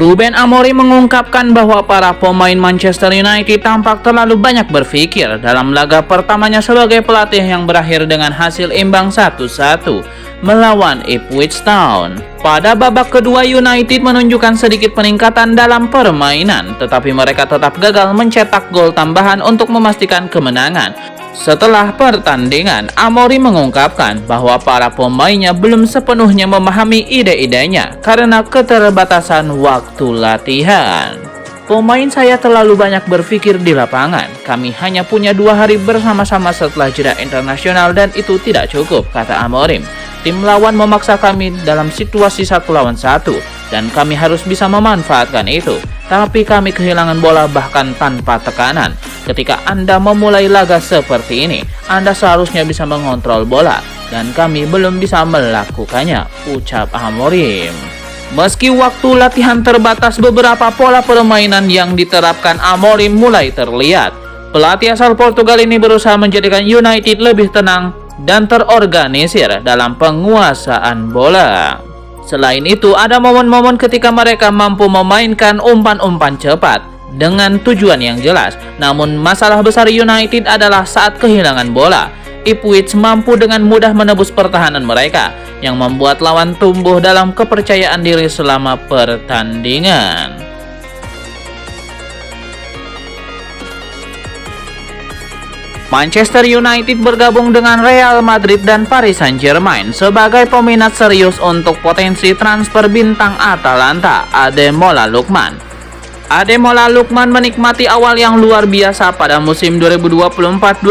Ruben Amorim mengungkapkan bahwa para pemain Manchester United tampak terlalu banyak berpikir dalam laga pertamanya sebagai pelatih yang berakhir dengan hasil imbang 1-1 melawan Ipswich Town. Pada babak kedua, United menunjukkan sedikit peningkatan dalam permainan, tetapi mereka tetap gagal mencetak gol tambahan untuk memastikan kemenangan. Setelah pertandingan, Amorim mengungkapkan bahwa para pemainnya belum sepenuhnya memahami ide-idenya karena keterbatasan waktu latihan. Pemain saya terlalu banyak berpikir di lapangan. Kami hanya punya 2 hari bersama-sama setelah jeda internasional dan itu tidak cukup, kata Amorim. Tim lawan memaksa kami dalam situasi 1 lawan 1 dan kami harus bisa memanfaatkan itu. Tapi kami kehilangan bola bahkan tanpa tekanan. Ketika Anda memulai laga seperti ini, Anda seharusnya bisa mengontrol bola dan kami belum bisa melakukannya, ucap Amorim. Meski waktu latihan terbatas, beberapa pola permainan yang diterapkan Amorim mulai terlihat. Pelatih asal Portugal ini berusaha menjadikan United lebih tenang dan terorganisir dalam penguasaan bola. Selain itu, ada momen-momen ketika mereka mampu memainkan umpan-umpan cepat dengan tujuan yang jelas. Namun masalah besar United adalah saat kehilangan bola. Ipswich mampu dengan mudah menebus pertahanan mereka, yang membuat lawan tumbuh dalam kepercayaan diri selama pertandingan. Manchester United bergabung dengan Real Madrid dan Paris Saint-Germain sebagai peminat serius untuk potensi transfer bintang Atalanta, Ademola Lookman. Ademola Lookman menikmati awal yang luar biasa pada musim 2024-2025,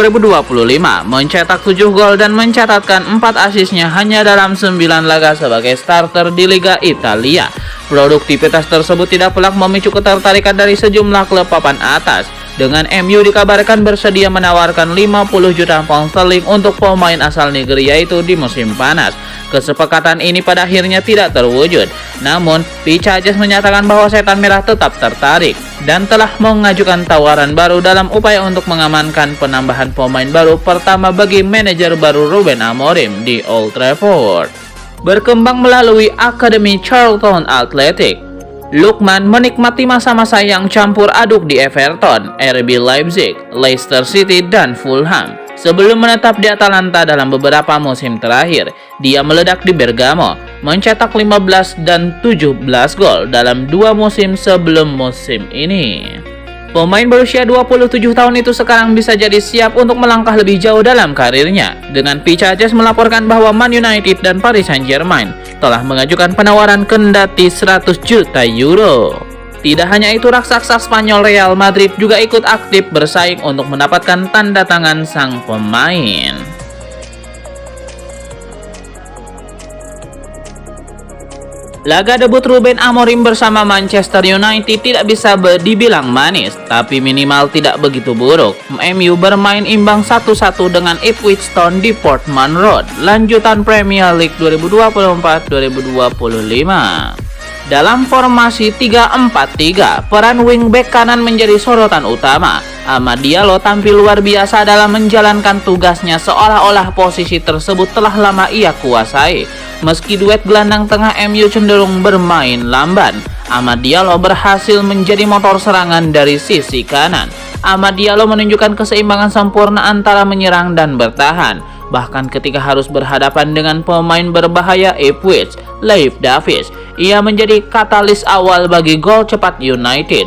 mencetak 7 gol dan mencatatkan 4 asisnya hanya dalam 9 laga sebagai starter di Liga Italia. Produktivitas tersebut tidak pelak memicu ketertarikan dari sejumlah klub papan atas, dengan MU dikabarkan bersedia menawarkan 50 juta pound sterling untuk pemain asal Nigeria itu di musim panas. Kesepakatan ini pada akhirnya tidak terwujud. Namun, Pichiches menyatakan bahwa Setan Merah tetap tertarik dan telah mengajukan tawaran baru dalam upaya untuk mengamankan penambahan pemain baru pertama bagi manajer baru Ruben Amorim di Old Trafford. Berkembang melalui Akademi Charlton Athletic, Lookman menikmati masa-masa yang campur aduk di Everton, RB Leipzig, Leicester City, dan Fulham. Sebelum menetap di Atalanta dalam beberapa musim terakhir, dia meledak di Bergamo, mencetak 15 dan 17 gol dalam 2 musim sebelum musim ini. Pemain berusia 27 tahun itu sekarang bisa jadi siap untuk melangkah lebih jauh dalam karirnya. Dengan Pichiches melaporkan bahwa Man United dan Paris Saint-Germain telah mengajukan penawaran kendati 100 juta euro. Tidak hanya itu, raksasa Spanyol Real Madrid juga ikut aktif bersaing untuk mendapatkan tanda tangan sang pemain. Laga debut Ruben Amorim bersama Manchester United tidak bisa dibilang manis, tapi minimal tidak begitu buruk. MU bermain imbang 1-1 dengan Ipswich Town di Portman Road, lanjutan Premier League 2024-2025. Dalam formasi 3-4-3, peran wingback kanan menjadi sorotan utama. Amad Diallo tampil luar biasa dalam menjalankan tugasnya, seolah-olah posisi tersebut telah lama ia kuasai. Meski duet gelandang tengah MU cenderung bermain lamban, Amad Diallo berhasil menjadi motor serangan dari sisi kanan. Amad Diallo menunjukkan keseimbangan sempurna antara menyerang dan bertahan. Bahkan ketika harus berhadapan dengan pemain berbahaya Ipswich, Leif Davis, ia menjadi katalis awal bagi gol cepat United.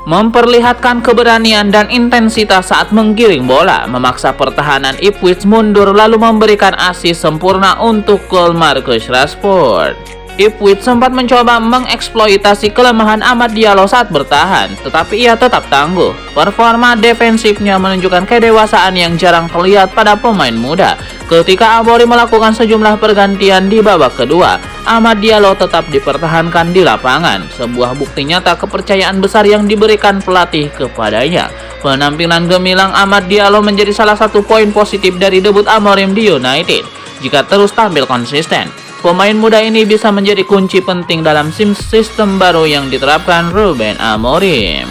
Memperlihatkan keberanian dan intensitas saat menggiring bola, memaksa pertahanan Ipswich mundur lalu memberikan asis sempurna untuk gol Marcus Rashford. Ipswich sempat mencoba mengeksploitasi kelemahan Amad Diallo saat bertahan, tetapi ia tetap tangguh. Performa defensifnya menunjukkan kedewasaan yang jarang terlihat pada pemain muda. Ketika Amorim melakukan sejumlah pergantian di babak kedua, Amad Diallo tetap dipertahankan di lapangan, sebuah bukti nyata kepercayaan besar yang diberikan pelatih kepadanya. Penampilan gemilang Amad Diallo menjadi salah satu poin positif dari debut Amorim di United. Jika terus tampil konsisten, pemain muda ini bisa menjadi kunci penting dalam sistem baru yang diterapkan Ruben Amorim.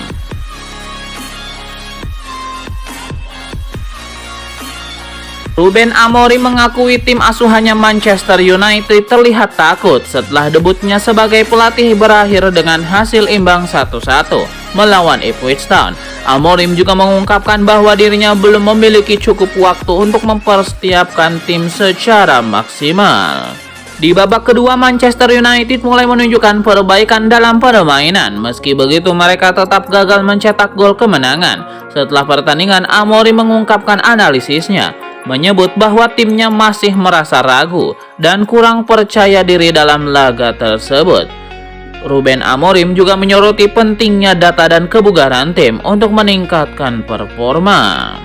Ruben Amorim mengakui tim asuhannya Manchester United terlihat takut setelah debutnya sebagai pelatih berakhir dengan hasil imbang 1-1 melawan Ipswich Town. Amorim juga mengungkapkan bahwa dirinya belum memiliki cukup waktu untuk mempersiapkan tim secara maksimal. Di babak kedua, Manchester United mulai menunjukkan perbaikan dalam permainan. Meski begitu, mereka tetap gagal mencetak gol kemenangan. Setelah pertandingan, Amorim mengungkapkan analisisnya, menyebut bahwa timnya masih merasa ragu dan kurang percaya diri dalam laga tersebut. Ruben Amorim juga menyoroti pentingnya data dan kebugaran tim untuk meningkatkan performa.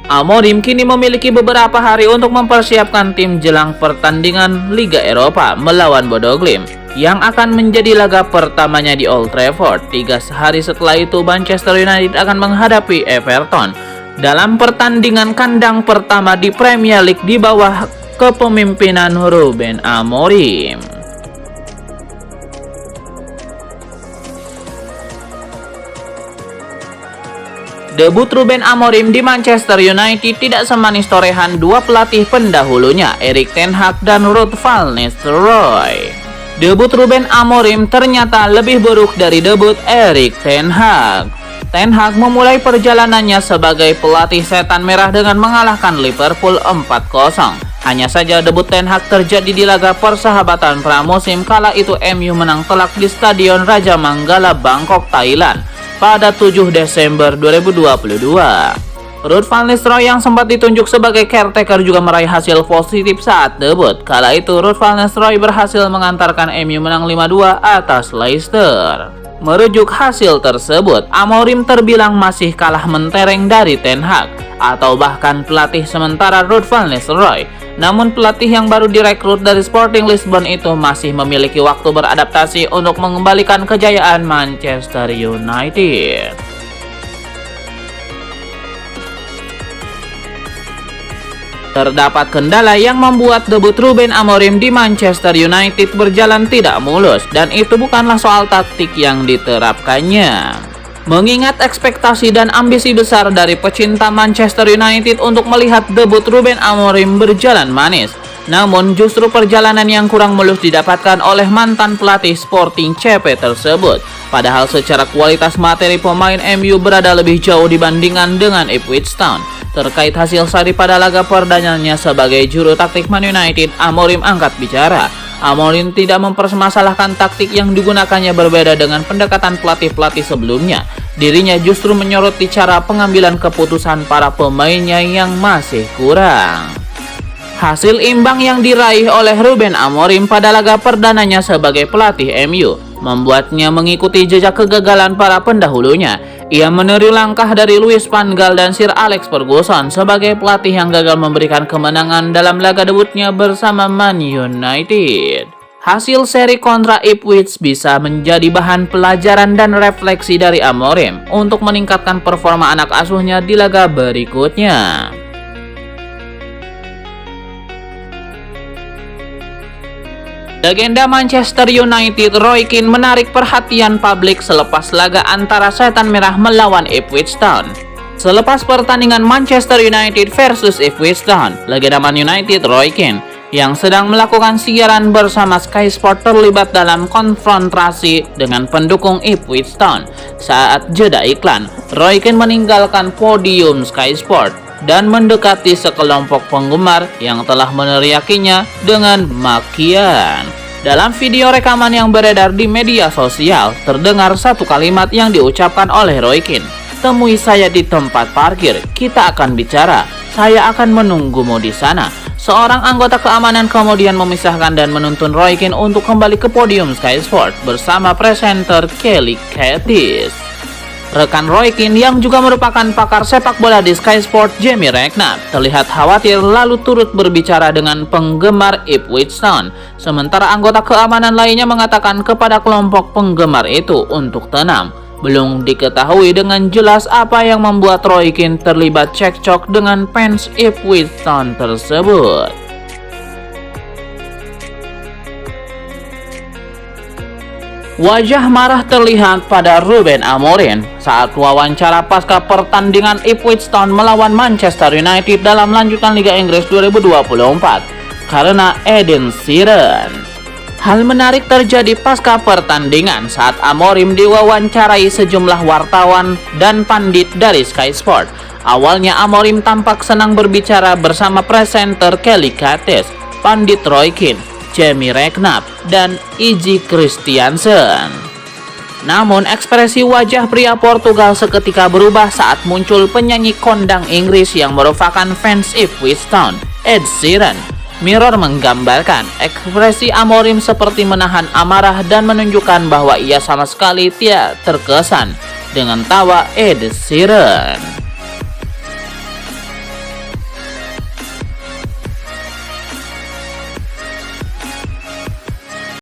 Amorim kini memiliki beberapa hari untuk mempersiapkan tim jelang pertandingan Liga Eropa melawan Bodo Glimt yang akan menjadi laga pertamanya di Old Trafford. 3 hari setelah itu, Manchester United akan menghadapi Everton dalam pertandingan kandang pertama di Premier League di bawah kepemimpinan Ruben Amorim. Debut Ruben Amorim di Manchester United tidak semanis torehan dua pelatih pendahulunya, Erik ten Hag dan Ruud van Nistelrooy. Debut Ruben Amorim ternyata lebih buruk dari debut Erik ten Hag. Ten Hag memulai perjalanannya sebagai pelatih setan merah dengan mengalahkan Liverpool 4-0. Hanya saja debut Ten Hag terjadi di laga persahabatan pramusim kala itu MU menang telak di Stadion Raja Manggala, Bangkok, Thailand pada 7 Desember 2022. Ruud van Nistelrooy yang sempat ditunjuk sebagai caretaker juga meraih hasil positif saat debut. Kala itu Ruud van Nistelrooy berhasil mengantarkan MU menang 5-2 atas Leicester. Merujuk hasil tersebut, Amorim terbilang masih kalah mentereng dari Ten Hag atau bahkan pelatih sementara Ruud van Nistelrooy. Namun pelatih yang baru direkrut dari Sporting Lisbon itu masih memiliki waktu beradaptasi untuk mengembalikan kejayaan Manchester United. Terdapat kendala yang membuat debut Ruben Amorim di Manchester United berjalan tidak mulus, dan itu bukanlah soal taktik yang diterapkannya. Mengingat ekspektasi dan ambisi besar dari pecinta Manchester United untuk melihat debut Ruben Amorim berjalan manis, namun justru perjalanan yang kurang mulus didapatkan oleh mantan pelatih Sporting CP tersebut. Padahal secara kualitas materi pemain MU berada lebih jauh dibandingkan dengan Ipswich Town. Terkait hasil sari pada laga perdananya sebagai juru taktik Man United, Amorim angkat bicara. Amorim tidak mempermasalahkan taktik yang digunakannya berbeda dengan pendekatan pelatih-pelatih sebelumnya. Dirinya justru menyoroti cara pengambilan keputusan para pemainnya yang masih kurang. Hasil imbang yang diraih oleh Ruben Amorim pada laga perdananya sebagai pelatih MU membuatnya mengikuti jejak kegagalan para pendahulunya. Ia meniru langkah dari Louis van Gaal dan Sir Alex Ferguson sebagai pelatih yang gagal memberikan kemenangan dalam laga debutnya bersama Man United. Hasil seri kontra Ipswich bisa menjadi bahan pelajaran dan refleksi dari Amorim untuk meningkatkan performa anak asuhnya di laga berikutnya. Legenda Manchester United Roy Keane menarik perhatian publik selepas laga antara Setan Merah melawan Ipswich Town. Selepas pertandingan Manchester United versus Ipswich Town, legenda Man United Roy Keane yang sedang melakukan siaran bersama Sky Sport terlibat dalam konfrontasi dengan pendukung Ipswich Town. Saat jeda iklan, Roy Keane meninggalkan podium Sky Sport dan mendekati sekelompok penggemar yang telah meneriakinya dengan makian. Dalam video rekaman yang beredar di media sosial, terdengar satu kalimat yang diucapkan oleh Roy Keane. "Temui saya di tempat parkir, kita akan bicara. Saya akan menunggumu di sana." Seorang anggota keamanan kemudian memisahkan dan menuntun Roy Keane untuk kembali ke podium Sky Sport bersama presenter Kelly Curtis. Rekan Roy Keane yang juga merupakan pakar sepak bola di Sky Sport, Jamie Redknapp, terlihat khawatir lalu turut berbicara dengan penggemar Ipswich Town. Sementara anggota keamanan lainnya mengatakan kepada kelompok penggemar itu untuk tenang. Belum diketahui dengan jelas apa yang membuat Roy Keane terlibat cekcok dengan fans Ipswich Town tersebut. Wajah marah terlihat pada Ruben Amorim saat wawancara pasca pertandingan Ipswich Town melawan Manchester United dalam lanjutan Liga Inggris 2024 karena Eden Sheeran. Hal menarik terjadi pasca pertandingan saat Amorim diwawancarai sejumlah wartawan dan pandit dari Sky Sport. Awalnya Amorim tampak senang berbicara bersama presenter Kelly Cates, pandit Roy Keane, Jamie Redknapp, dan Iggy Christiansen. Namun ekspresi wajah pria Portugal seketika berubah saat muncul penyanyi kondang Inggris yang merupakan fans Ipswich Town, Ed Sheeran. Mirror menggambarkan ekspresi Amorim seperti menahan amarah dan menunjukkan bahwa ia sama sekali tidak terkesan dengan tawa Ed Sheeran.